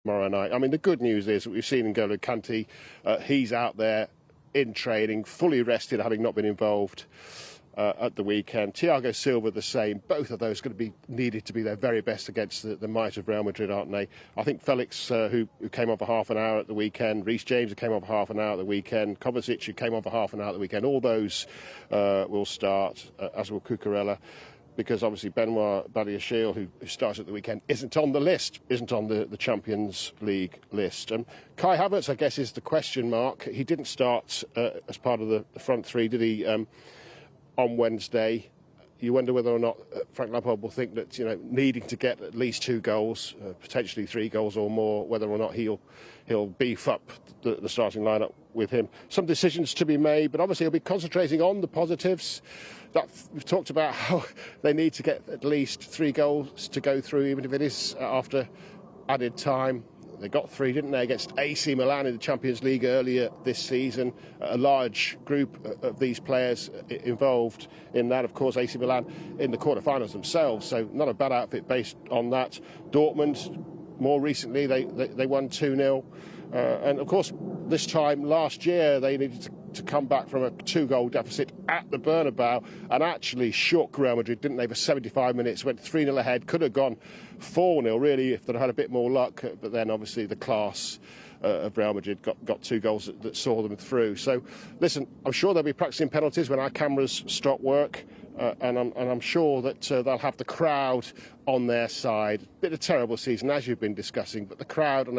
tomorrow night. I mean, the good news is that we've seen N'Golo Kanté. He's out there in training, fully rested, having not been involved at the weekend. Thiago, Silva, the same. Both of those going to be needed to be their very best against the might of Real Madrid, aren't they? I think Felix, who came on for half an hour at the weekend, Reece James, who came on for half an hour at the weekend, Kovacic, who came on for half an hour at the weekend, all those will start, as will Cucurella, because obviously Benoit Badiashile, who starts at the weekend, isn't on the list, isn't on the Champions League list. Kai Havertz, I guess, is the question mark. He didn't start as part of the front three, did he, on Wednesday? You wonder whether or not Frank Lampard will think that, needing to get at least 2 goals, potentially 3 goals or more, whether or not he'll beef up the starting lineup with him. Some decisions to be made, but obviously he'll be concentrating on the positives. We've talked about how they need to get at least 3 goals to go through, even if it is after added time. They got 3, didn't they, against AC Milan in the Champions League earlier this season. A large group of these players involved in that. Of course, AC Milan in the quarterfinals themselves, so not a bad outfit based on that. Dortmund, more recently, they won 2-0. And, of course, this time last year, they needed to come back from a 2-goal deficit at the Bernabeu and actually shook Real Madrid, didn't they, for 75 minutes, went 3-0 ahead, could have gone 4-0, really, if they'd had a bit more luck. But then, obviously, the class of Real Madrid got 2 goals that saw them through. So, listen, I'm sure they'll be practicing penalties when our cameras stop work. And I'm sure that they'll have the crowd on their side. Bit of a terrible season, as you've been discussing, but the crowd on